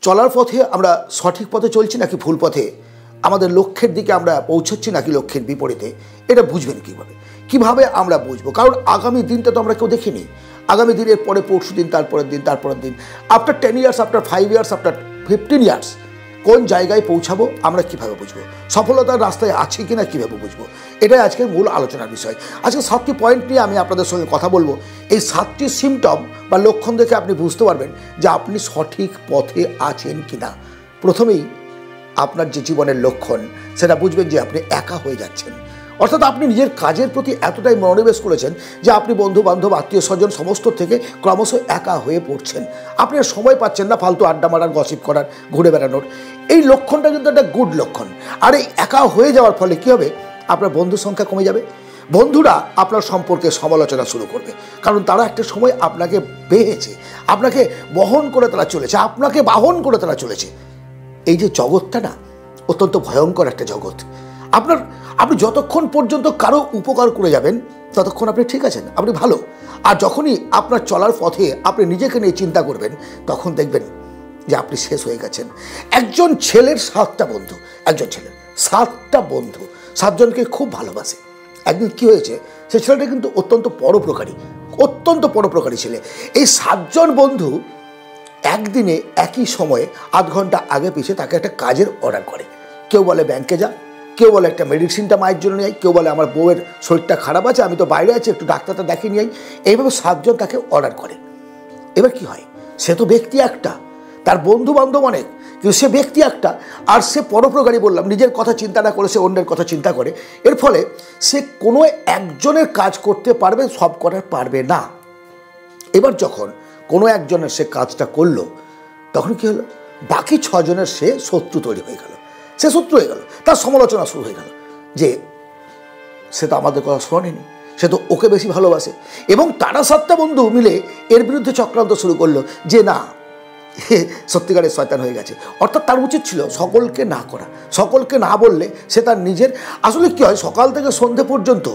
চলার পথে আমরা সঠিক পথে চলছি নাকি ভুল পথে, আমাদের লক্ষ্যের দিকে আমরা পৌঁছচ্ছি নাকি লক্ষ্যের বিপরীতে, এটা বুঝবেন কিভাবে আমরা বুঝবো? কারণ আগামী দিনটা তো আমরা কেউ দেখিনি। আগামী দিনের পরে পরশু দিন, তারপরের দিন, তারপরের দিন, after 10 years, after 5 years, after 15 years কোন জায়গায় পৌঁছাবো আমরা কিভাবে বুঝবো? সফলতার রাস্তায় আছি কিনা কিভাবে বুঝবো? এটাই আজকের মূল আলোচনার বিষয়। আজকে 7টি পয়েন্ট নিয়ে আমি আপনাদের সঙ্গে কথা বলবো। এই 7টি সিমটম বা লক্ষণ দেখে আপনি বুঝতে পারবেন যে আপনি সঠিক পথে আছেন কিনা। প্রথমেই আপনার যে জীবনের লক্ষণ সেটা বুঝবেন যে আপনি একা হয়ে যাচ্ছেন। অর্থাৎ আপনি নিজের কাজের প্রতি এতটাই মনোনিবেশ করেছেন যে আপনি বন্ধু বান্ধব, আত্মীয় স্বজন সমস্ত থেকে ক্রমশ একা হয়ে পড়ছেন। আপনি আর সময় পাচ্ছেন না ফালতু আড্ডা মারার, গসিপ করার, ঘুরে বেড়ানোর। এই লক্ষণটা কিন্তু একটা গুড লক্ষণ। আর এই একা হয়ে যাওয়ার ফলে কী হবে? আপনার বন্ধুর সংখ্যা কমে যাবে। বন্ধুরা আপনার সম্পর্কে সমালোচনা শুরু করবে, কারণ তারা একটা সময় আপনাকে বেহেছে, আপনাকে বহন করে তারা চলেছে, আপনাকে বাহন করে তারা চলেছে। এই যে জগৎটা না, অত্যন্ত ভয়ঙ্কর একটা জগৎ। আপনি যতক্ষণ পর্যন্ত কারো উপকার করে যাবেন ততক্ষণ আপনি ঠিক আছেন, আপনি ভালো। আর যখনই আপনার চলার পথে আপনি নিজেকে নিয়ে চিন্তা করবেন তখন দেখবেন যে আপনি শেষ হয়ে গেছেন। একজন ছেলের 7টা বন্ধু, একজন ছেলের 7টা বন্ধু, 7জনকে খুব ভালোবাসে। একদিন কি হয়েছে, সে ছেলেটা কিন্তু অত্যন্ত পরোপকারী ছেলে। এই 7জন বন্ধু একদিনে একই সময়ে 8 ঘন্টা আগে পিছিয়ে তাকে একটা কাজের অর্ডার করে। কেউ বলে ব্যাংকে যা, কেউ বলে একটা মেডিসিনটা মায়ের জন্য নিয়ে আই, কেউ বলে আমার বউয়ের শরীরটা খারাপ আছে, আমি তো বাইরে আছি, একটু ডাক্তারটা দেখিয়ে নিয়ে আই। এইভাবে 7জন তাকে অর্ডার করে। এবার কি হয়, সে তো ব্যক্তি একটা, তার বন্ধু বান্ধব অনেক, কিন্তু সে ব্যক্তি একটা। আর সে পরোপকারী, বললাম, নিজের কথা চিন্তা না করে সে অন্যের কথা চিন্তা করে। এর ফলে সে কোনো একজনের কাজ করতে পারবে, সব করার পারবে না। এবার যখন কোনো একজনের সে কাজটা করলো, তখন কি হলো, বাকি 6জনের সে শত্রু তৈরি হয়ে গেল। সে শত্রু হয়ে গেল, তার সমালোচনা শুরু হয়ে গেল যে সে তো আমাদের কথা শোনেনি, সে তো ওকে বেশি ভালোবাসে। এবং তারা 7টা বন্ধু মিলে এর বিরুদ্ধে চক্রান্ত শুরু করলো যে না, সত্যিকারের শয়তান হয়ে গেছে। অর্থাৎ তার উচিত ছিল সকলকে না করা, সকলকে না বললে সে তার নিজের, আসলে কি হয়, সকাল থেকে সন্ধে পর্যন্ত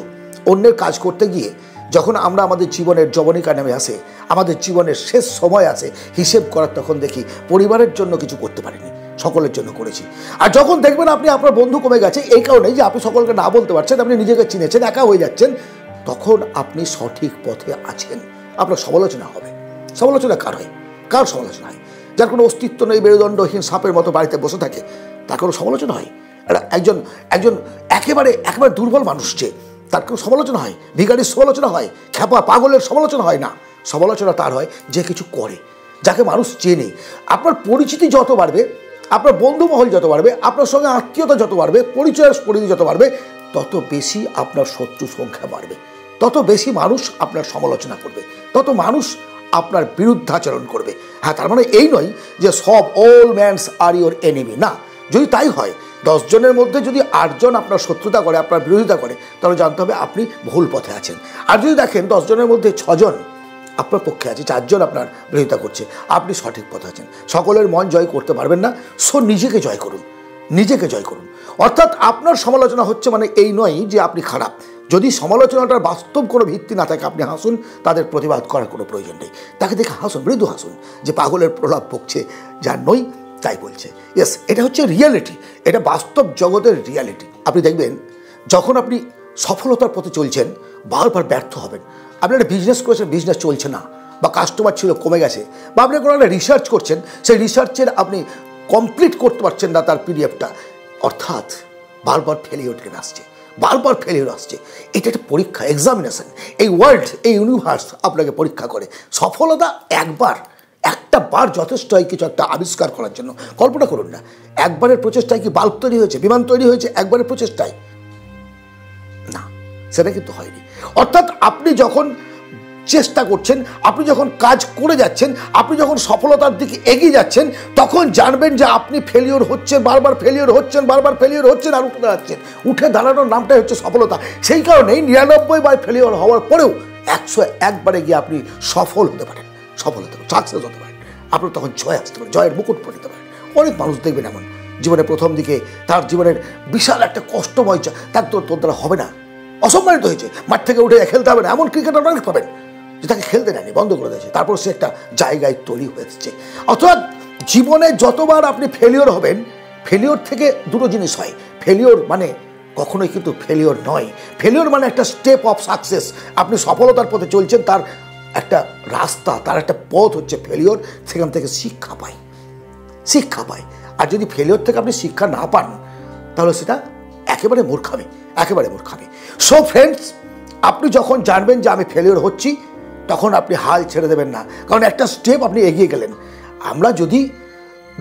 অন্যের কাজ করতে গিয়ে যখন আমরা আমাদের জীবনের যবনিকা নেমে আসে, আমাদের জীবনের শেষ সময় আসে হিসেব করার, তখন দেখি পরিবারের জন্য কিছু করতে পারিনি, সকলের জন্য করেছি। আর যখন দেখবেন আপনি আপনার বন্ধু কমে গেছে এই কারণেই যে আপনি সকলকে না বলতে পারছেন, আপনি নিজেকে চিনেছেন, একা হয়ে যাচ্ছেন, তখন আপনি সঠিক পথে আছেন। আপনার সমালোচনা হবে। সমালোচনা কার হয়? কার সমালোচনা হয়? যার কোনো অস্তিত্ব নেই, মেরুদণ্ডহীন সাপের মতো বাড়িতে বসে থাকে, তার কোনো সমালোচনা হয়? একজন একেবারে দুর্বল মানুষ, যে তার কোনো সমালোচনা হয়? ভিখারির সমালোচনা হয়? খ্যাপা পাগলের সমালোচনা হয় না। সমালোচনা তার হয় যে কিছু করে, যাকে মানুষ চেনে। আপনার পরিচিতি যত বাড়বে, আপনার বন্ধুমহল যত বাড়বে, আপনার সঙ্গে আত্মীয়তা যত বাড়বে, পরিচয়ের পরিধি যত বাড়বে, তত বেশি আপনার শত্রু সংখ্যা বাড়বে, তত বেশি মানুষ আপনার সমালোচনা করবে, তত মানুষ আপনার বিরুদ্ধাচরণ করবে। হ্যাঁ, তার মানে এই নয় যে সব all mans are your enemy, না। যদি তাই হয়, 10 জনের মধ্যে যদি 8 জন আপনার শত্রুতা করে, আপনার বিরোধিতা করে, তাহলে জানতে হবে আপনি ভুল পথে আছেন। আর যদি দেখেন 10 জনের মধ্যে 6 জন আপনার পক্ষে আছে, 4 জন আপনার বিরোধিতা করছে, আপনি সঠিক পথে আছেন। সকলের মন জয় করতে পারবেন না, নিজেকে জয় করুন, নিজেকে জয় করুন। অর্থাৎ আপনার সমালোচনা হচ্ছে মানে এই নয় যে আপনি খারাপ। যদি সমালোচনাটার বাস্তব কোনো ভিত্তি না থাকে, আপনি হাসুন, তাদের প্রতিবাদ করার কোনো প্রয়োজন নেই। তাকে দেখে হাসুন, মৃদু হাসুন, যে পাগলের প্রলাপ বকছে, যার নই তাই বলছে। ইয়েস, এটা হচ্ছে রিয়ালিটি, এটা বাস্তব জগতের রিয়ালিটি। আপনি দেখবেন যখন আপনি সফলতার পথে চলছেন, বারবার ব্যর্থ হবেন। আপনি একটা বিজনেস করেছেন, বিজনেস চলছে না, বা কাস্টমার ছিল কমে গেছে, বা আপনি কোনো একটা রিসার্চ করছেন, সেই রিসার্চের আপনি কমপ্লিট করতে পারছেন না তার পিডিএফটা। অর্থাৎ বারবার ফেলিওর আসছে, বারবার ফেলিওর আসছে। এটা একটা পরীক্ষা, এক্সামিনেশন। এই ওয়ার্ল্ড, এই ইউনিভার্স আপনাকে পরীক্ষা করে। সফলতা একটা বার যথেষ্ট হয় কিছু একটা আবিষ্কার করার জন্য। কল্পনা করুন না, একবারের প্রচেষ্টায় কি বাল্ব তৈরি হয়েছে, বিমান তৈরি হয়েছে একবারের প্রচেষ্টায়? না, সেটা কিন্তু হয়নি। অর্থাৎ আপনি যখন চেষ্টা করছেন, আপনি যখন কাজ করে যাচ্ছেন, আপনি যখন সফলতার দিকে এগিয়ে যাচ্ছেন, তখন জানবেন যে আপনি ফেলিওর হচ্ছেন, বারবার ফেলিওর হচ্ছেন, আর উঠে দাঁড়াচ্ছেন। উঠে দাঁড়ানোর নামটাই হচ্ছে সফলতা। সেই কারণেই 99 বার ফেলিওর হওয়ার পরেও 101 বারে গিয়ে আপনি সফল হতে পারেন, সাকসেস হতে পারেন। আপনার তখন জয় আসতে পারে, জয়ের মুকুট পড়তে পারেন। অনেক মানুষ দেখবেন এমন, জীবনের প্রথম দিকে তার জীবনের বিশাল একটা কষ্টময়, তার তোর দ্বারা হবে না, অসম্মানিত হয়েছে, মাঠ থেকে উঠে খেলতে হবে না, এমন ক্রিকেটার অনেক পাবেন যে তাকে খেলতে নেয়নি, বন্ধ করে দিয়েছে, তারপর সে একটা জায়গায় তৈরি হয়েছে। অর্থাৎ জীবনে যতবার আপনি ফেলিওর হবেন, ফেলিওর থেকে দুটো জিনিস হয়। ফেলিওর মানে কখনোই কিন্তু ফেলিওর নয়। ফেলিওর মানে একটা স্টেপ অফ সাকসেস। আপনি সফলতার পথে চলছেন, তার একটা রাস্তা, তার একটা পথ হচ্ছে ফেলিওর। সেখান থেকে শিক্ষা পায়। আর যদি ফেলিওর থেকে আপনি শিক্ষা না পান, তাহলে সেটা একেবারে মূর্খামি। সো ফ্রেন্ডস, আপনি যখন জানবেন যে আমি ফেলিওর হচ্ছি, তখন আপনি হাল ছেড়ে দেবেন না, কারণ একটা স্টেপ আপনি এগিয়ে গেলেন। আমরা যদি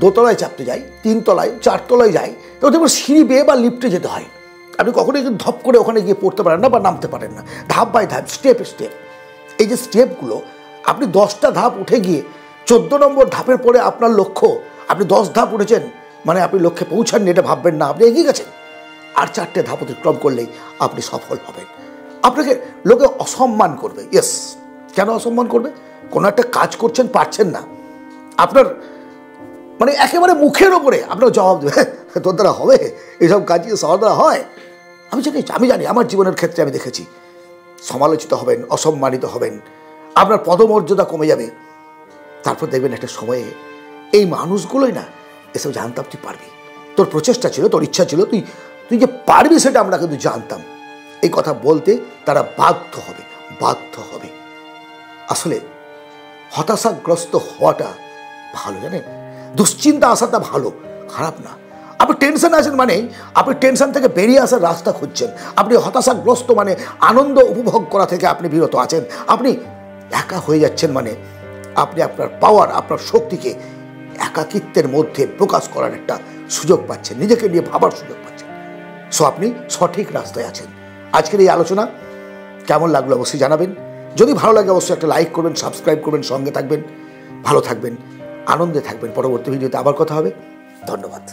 দোতলায় চাপতে যাই, 3 তলায় 4 তলায় যাই, তো দেখুন সিঁড়ি বেয়ে বা লিফটে যেতে হয়। আপনি কখনোই কিন্তু ধপ করে ওখানে গিয়ে পড়তে পারেন না বা নামতে পারেন না। ধাপ বাই ধাপ, স্টেপ। এই যে স্টেপগুলো, আপনি 10টা ধাপ উঠে গিয়ে 14 নম্বর ধাপের পরে আপনার লক্ষ্য, আপনি 10 ধাপ উঠেছেন মানে আপনি লক্ষ্যে পৌঁছাননি, এটা ভাববেন না, আপনি এগিয়ে গেছেন। আর 4টে ধাপ অতিক্রম করলেই আপনি সফল হবেন। আপনাকে লোকে অসম্মান করবে। ইয়েস, কেন অসম্মান করবে? কোনো একটা কাজ করছেন, পারছেন না, আপনার মানে একেবারে মুখের ওপরে আপনার জবাব দেবে, তোর দ্বারা হবে এইসব কাজ? সবার দ্বারা হয়? আমি জানি, আমার জীবনের ক্ষেত্রে আমি দেখেছি। সমালোচিত হবেন, অসম্মানিত হবেন, আপনার পদমর্যাদা কমে যাবে। তারপর দেখবেন একটা সময়ে এই মানুষগুলোই না এসব জানতাম তুই পারবি, তোর প্রচেষ্টা ছিল, তোর ইচ্ছা ছিল, তুই যে পারবি সেটা আমরা কিন্তু জানতাম। এই কথা বলতে তারা বাধ্য হবে। আসলে হতাশাগ্রস্ত হওয়াটা ভালো, জানেন? দুশ্চিন্তা আসাটা ভালো, খারাপ না। আপনি টেনশন আছেন মানে আপনি টেনশন থেকে বেরিয়ে আসার রাস্তা খুঁজছেন। আপনি হতাশাগ্রস্ত মানে আনন্দ উপভোগ করা থেকে আপনি বিরত আছেন। আপনি একা হয়ে যাচ্ছেন মানে আপনি আপনার পাওয়ার, আপনার শক্তিকে একাকিত্বের মধ্যে প্রকাশ করার একটা সুযোগ পাচ্ছেন, নিজেকে নিয়ে ভাবার সুযোগ পাচ্ছেন। সো আপনি সঠিক রাস্তায় আছেন। আজকের এই আলোচনা কেমন লাগলো অবশ্যই জানাবেন। যদি ভালো লাগে অবশ্যই একটা লাইক করবেন, সাবস্ক্রাইব করবেন, সঙ্গে থাকবেন, ভালো থাকবেন, আনন্দে থাকবেন। পরবর্তী ভিডিওতে আবার কথা হবে। ধন্যবাদ।